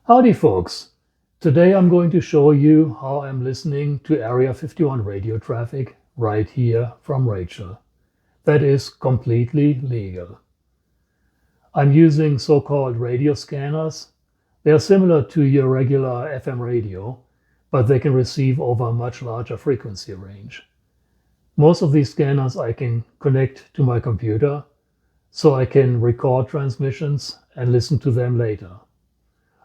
Howdy folks! Today I'm going to show you how I'm listening to Area 51 radio traffic right here from Rachel. That is completely legal. I'm using so-called radio scanners. They are similar to your regular FM radio, but they can receive over a much larger frequency range. Most of these scanners I can connect to my computer, so I can record transmissions and listen to them later.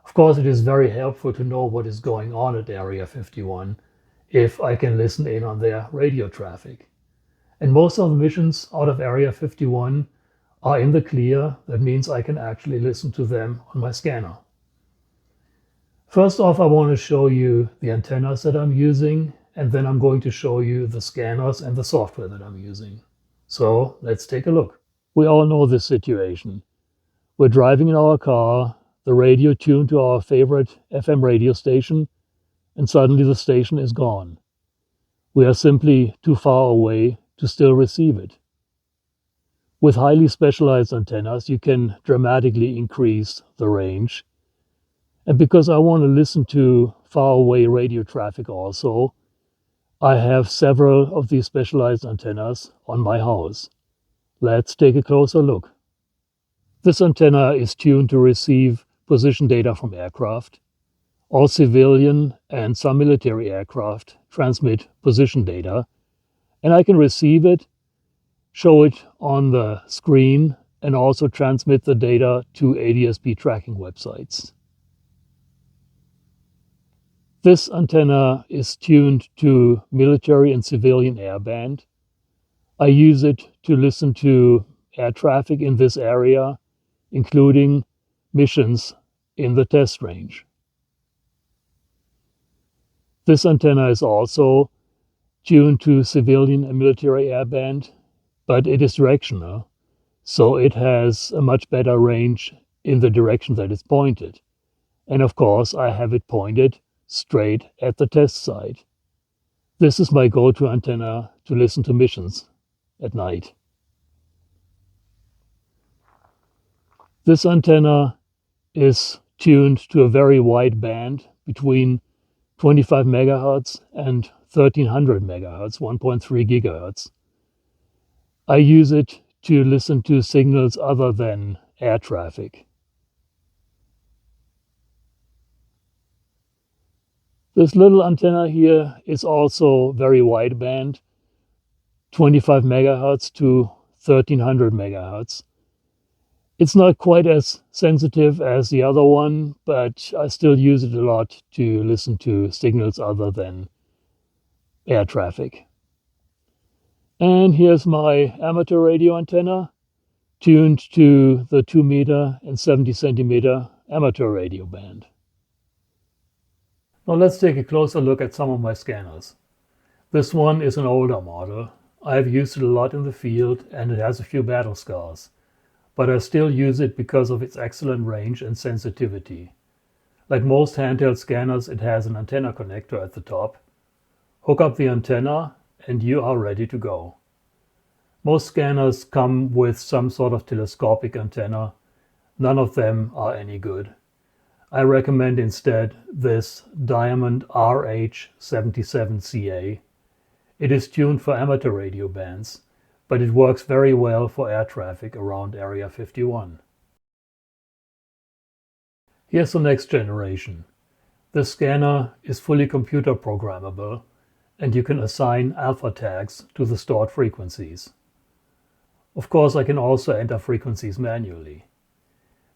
Of course, it is very helpful to know what is going on at Area 51 if I can listen in on their radio traffic. And most of the missions out of Area 51 are in the clear. That means I can actually listen to them on my scanner. First off, I want to show you the antennas that I'm using, and then I'm going to show you the scanners and the software that I'm using. So let's take a look. We all know this situation. We're driving in our car, the radio tuned to our favorite FM radio station, and suddenly the station is gone. We are simply too far away to still receive it. With highly specialized antennas, you can dramatically increase the range. And because I want to listen to far away radio traffic also, I have several of these specialized antennas on my house. Let's take a closer look. This antenna is tuned to receive position data from aircraft. All civilian and some military aircraft transmit position data, and I can receive it, show it on the screen, and also transmit the data to ADS-B tracking websites. This antenna is tuned to military and civilian airband. I use it to listen to air traffic in this area, including missions in the test range. This antenna is also tuned to civilian and military airband, but it is directional, so it has a much better range in the direction that it's pointed. And of course, I have it pointed straight at the test site. This is my go-to antenna to listen to missions at night. This antenna is tuned to a very wide band between 25 megahertz and 1300 megahertz, 1.3 gigahertz. I use it to listen to signals other than air traffic. This little antenna here is also very wideband, 25 megahertz to 1300 megahertz. It's not quite as sensitive as the other one, but I still use it a lot to listen to signals other than air traffic. And here's my amateur radio antenna, tuned to the 2 meter and 70 centimeter amateur radio band. Now let's take a closer look at some of my scanners. This one is an older model. I've used it a lot in the field and it has a few battle scars, but I still use it because of its excellent range and sensitivity. Like most handheld scanners, it has an antenna connector at the top. Hook up the antenna and you are ready to go. Most scanners come with some sort of telescopic antenna. None of them are any good. I recommend instead this Diamond RH77CA. It is tuned for amateur radio bands, but it works very well for air traffic around Area 51. Here's the next generation. This scanner is fully computer programmable, and you can assign alpha tags to the stored frequencies. Of course, I can also enter frequencies manually.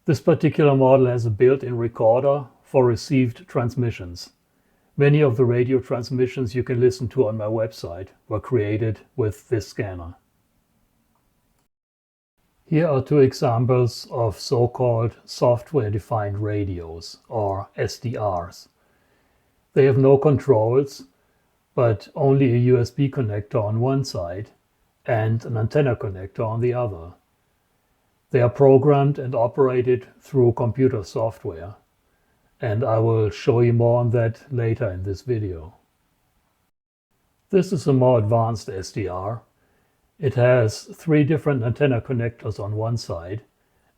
This particular model has a built-in recorder for received transmissions. Many of the radio transmissions you can listen to on my website were created with this scanner. Here are two examples of so-called software-defined radios, or SDRs. They have no controls, but only a USB connector on one side and an antenna connector on the other. They are programmed and operated through computer software, and I will show you more on that later in this video. This is a more advanced SDR. It has 3 different antenna connectors on one side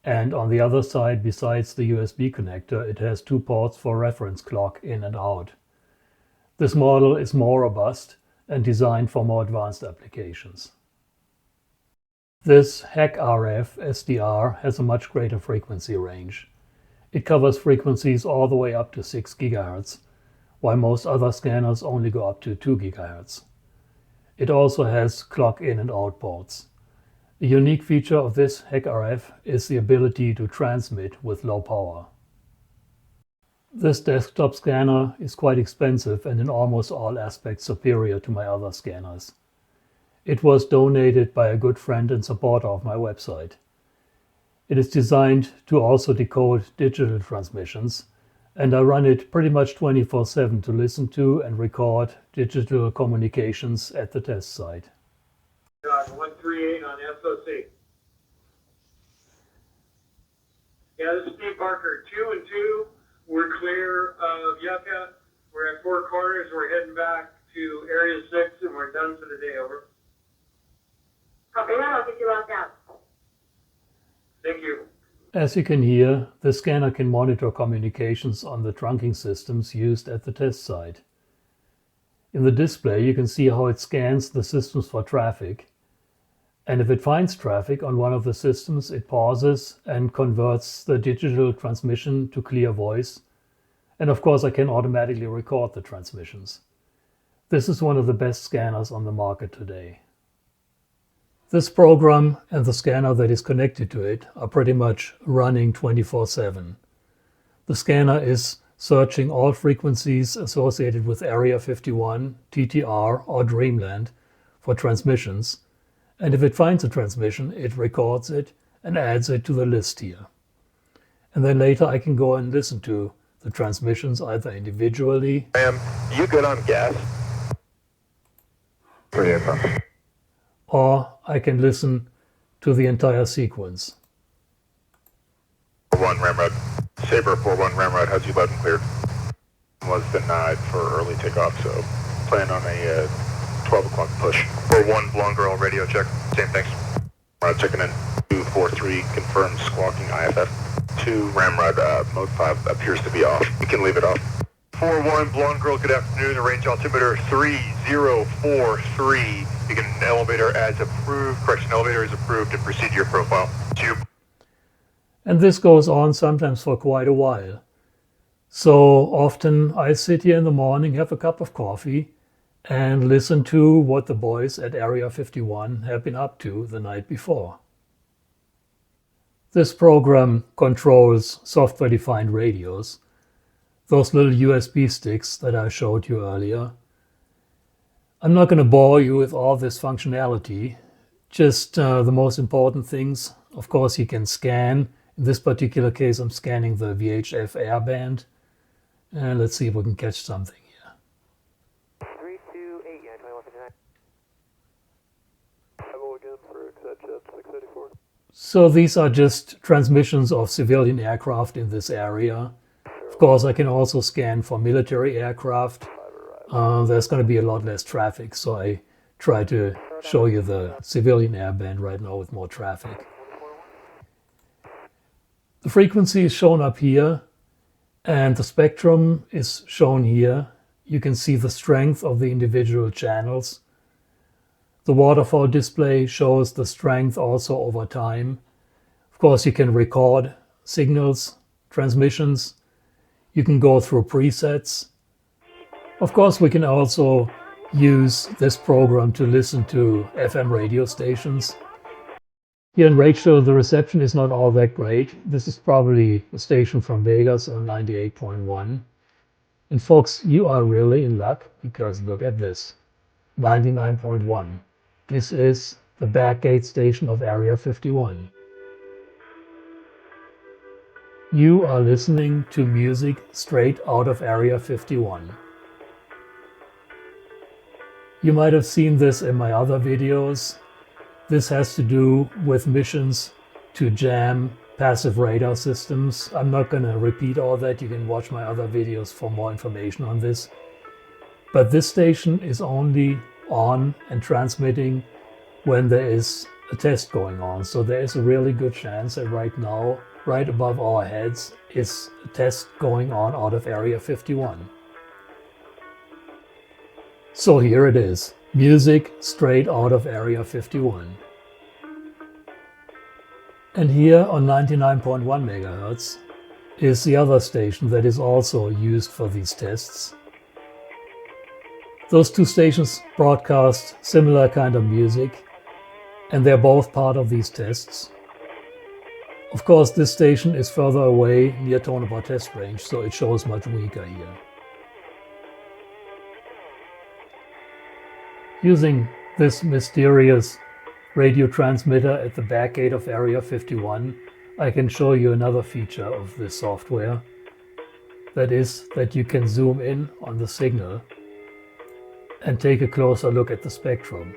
And on the other side, besides the USB connector, it has 2 ports for reference clock in and out. This model is more robust and designed for more advanced applications. This HEC-RF SDR has a much greater frequency range. It covers frequencies all the way up to 6 GHz, while most other scanners only go up to 2 GHz. It also has clock in and out ports. A unique feature of this HEC-RF is the ability to transmit with low power. This desktop scanner is quite expensive and in almost all aspects superior to my other scanners. It was donated by a good friend and supporter of my website. It is designed to also decode digital transmissions, and I run it pretty much 24/7 to listen to and record digital communications at the test site. 138 on SOC. Yeah, this is Steve Barker. 2 and 2. We're clear of Yucca. We're at 4 corners. We're heading back to Area 6, and we're done for the day. Over. Copy that. I'll get you locked out. Thank you. As you can hear, the scanner can monitor communications on the trunking systems used at the test site. In the display, you can see how it scans the systems for traffic. And if it finds traffic on one of the systems, it pauses and converts the digital transmission to clear voice. And of course, I can automatically record the transmissions. This is one of the best scanners on the market today. This program and the scanner that is connected to it are pretty much running 24/7. The scanner is searching all frequencies associated with Area 51, TTR, or Dreamland for transmissions. And if it finds a transmission, it records it and adds it to the list here. And then later I can go and listen to the transmissions either individually. You good on gas? Pretty Or I can listen to the entire sequence. 4-1 Ramrod. Sabre 4-1 Ramrod has you loud and clear. Was denied for early takeoff, so plan on a 12 o'clock push. 4-1 Blonde Girl radio check. Same things. Checking in. 243 confirmed squawking IFF. 2 Ramrod mode 5 appears to be off. You can leave it off. 4-1 Blonde Girl, good afternoon. The range altimeter 3043. Begin elevator as approved. Correction, elevator is approved to proceed to your profile. Tube. And this goes on sometimes for quite a while. So often I sit here in the morning, have a cup of coffee, and listen to what the boys at Area 51 have been up to the night before. This program controls software-defined radios, those little USB sticks that I showed you earlier. I'm not going to bore you with all this functionality, just the most important things. Of course, you can scan. In this particular case, I'm scanning the VHF airband. And let's see if we can catch something here. 328, yeah, 2159. I will again for extension 684. So these are just transmissions of civilian aircraft in this area. Of course, I can also scan for military aircraft. There's going to be a lot less traffic, so I try to show you the civilian airband right now with more traffic. The frequency is shown up here, and the spectrum is shown here. You can see the strength of the individual channels. The waterfall display shows the strength also over time. Of course, you can record signals, transmissions. You can go through presets. Of course, we can also use this program to listen to FM radio stations. Here in Rachel, the reception is not all that great. This is probably a station from Vegas on 98.1. And folks, you are really in luck because look at this, 99.1. This is the backgate station of Area 51. You are listening to music straight out of Area 51. You might have seen this in my other videos. This has to do with missions to jam passive radar systems. I'm not going to repeat all that. You can watch my other videos for more information on this. But this station is only on and transmitting when there is a test going on. So there is a really good chance that right now, right above our heads, is a test going on out of Area 51. So here it is, music straight out of Area 51. And here on 99.1 megahertz is the other station that is also used for these tests. Those two stations broadcast similar kind of music, and they're both part of these tests. Of course, this station is further away near Tonopah test range, so it shows much weaker here. Using this mysterious radio transmitter at the back gate of Area 51, I can show you another feature of this software. That is that you can zoom in on the signal and take a closer look at the spectrum.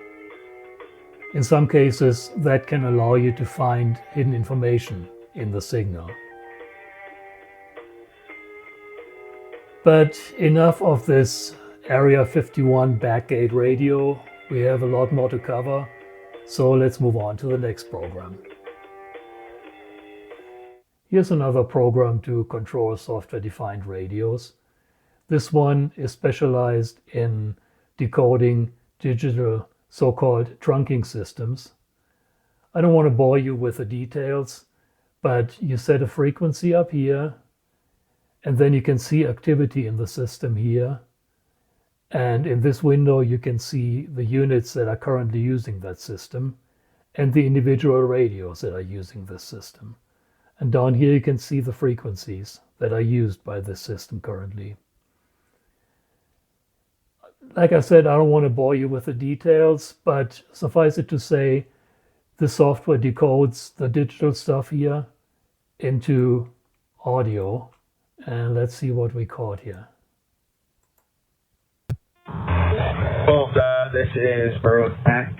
In some cases, that can allow you to find hidden information in the signal. But enough of this Area 51 backgate radio. We have a lot more to cover, so let's move on to the next program. Here's another program to control software-defined radios. This one is specialized in decoding digital so-called trunking systems. I don't want to bore you with the details, but you set a frequency up here, and then you can see activity in the system here. And in this window, you can see the units that are currently using that system and the individual radios that are using this system. And down here, you can see the frequencies that are used by this system currently. Like I said, I don't want to bore you with the details, but suffice it to say, the software decodes the digital stuff here into audio. And let's see what we caught here. This is Burroughs back.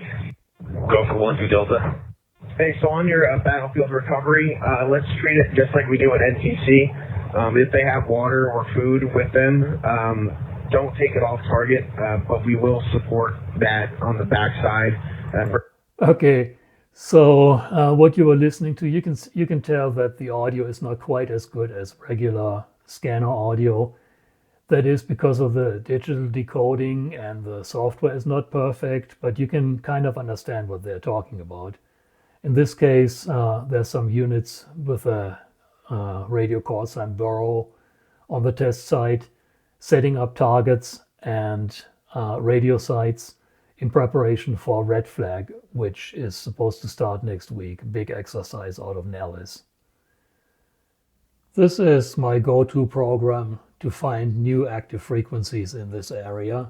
Go for 1-2 Delta. Hey, so on your battlefield recovery, let's treat it just like we do at NTC. If they have water or food with them, don't take it off target, but we will support that on the backside. Okay, so what you were listening to, you can tell that the audio is not quite as good as regular scanner audio. That is because of the digital decoding, and the software is not perfect, but you can kind of understand what they're talking about. In this case, there's some units with a radio call sign Burrow on the test site, setting up targets and radio sites in preparation for Red Flag, which is supposed to start next week, a big exercise out of Nellis. This is my go-to program to find new active frequencies in this area.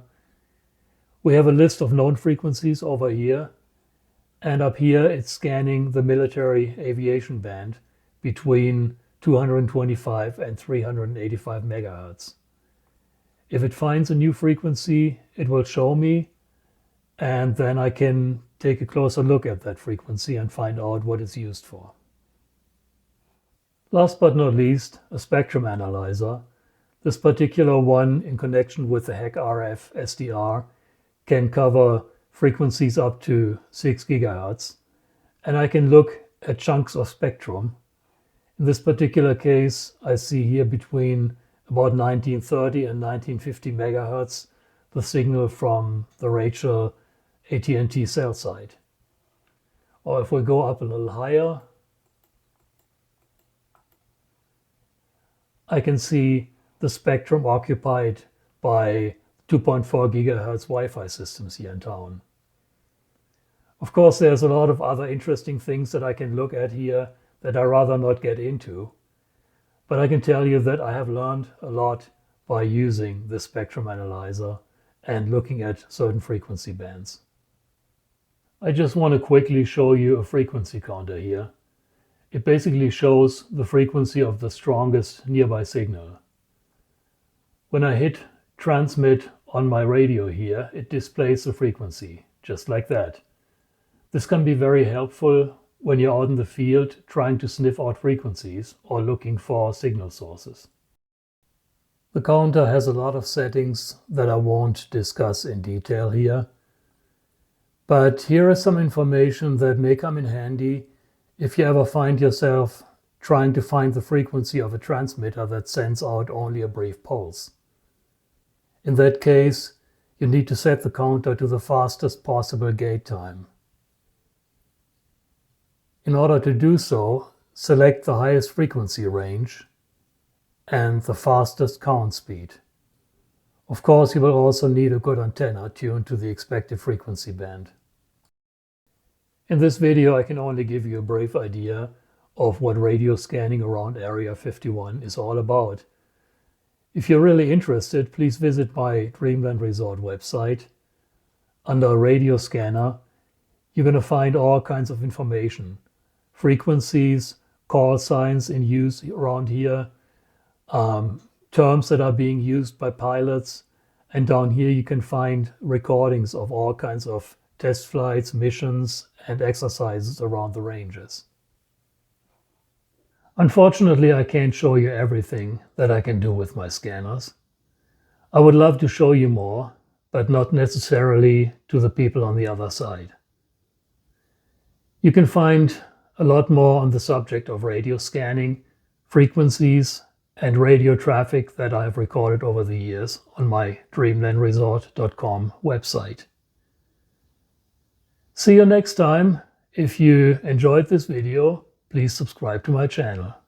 We have a list of known frequencies over here, and up here it's scanning the military aviation band between 225 and 385 megahertz. If it finds a new frequency, it will show me, and then I can take a closer look at that frequency and find out what it's used for. Last but not least, a spectrum analyzer. This particular one, in connection with the HEC RF SDR, can cover frequencies up to 6 gigahertz, and I can look at chunks of spectrum. In this particular case, I see here between about 1930 and 1950 megahertz the signal from the Rachel AT&T cell site. Or if we go up a little higher, I can see the spectrum occupied by 2.4 gigahertz Wi-Fi systems here in town. Of course, there's a lot of other interesting things that I can look at here that I rather not get into. But I can tell you that I have learned a lot by using this spectrum analyzer and looking at certain frequency bands. I just want to quickly show you a frequency counter here. It basically shows the frequency of the strongest nearby signal. When I hit transmit on my radio here, it displays the frequency, just like that. This can be very helpful when you're out in the field trying to sniff out frequencies or looking for signal sources. The counter has a lot of settings that I won't discuss in detail here, But here is some information that may come in handy if you ever find yourself trying to find the frequency of a transmitter that sends out only a brief pulse. In that case, you need to set the counter to the fastest possible gate time. In order to do so, select the highest frequency range and the fastest count speed. Of course, you will also need a good antenna tuned to the expected frequency band. In this video, I can only give you a brief idea of what radio scanning around Area 51 is all about. If you're really interested, please visit my Dreamland Resort website. Under Radio Scanner, you're going to find all kinds of information. Frequencies, call signs in use around here, terms that are being used by pilots, and down here you can find recordings of all kinds of test flights, missions, and exercises around the ranges. Unfortunately, I can't show you everything that I can do with my scanners. I would love to show you more, but not necessarily to the people on the other side. You can find a lot more on the subject of radio scanning, frequencies, and radio traffic that I have recorded over the years on my dreamlandresort.com website. See you next time. If you enjoyed this video, please subscribe to my channel.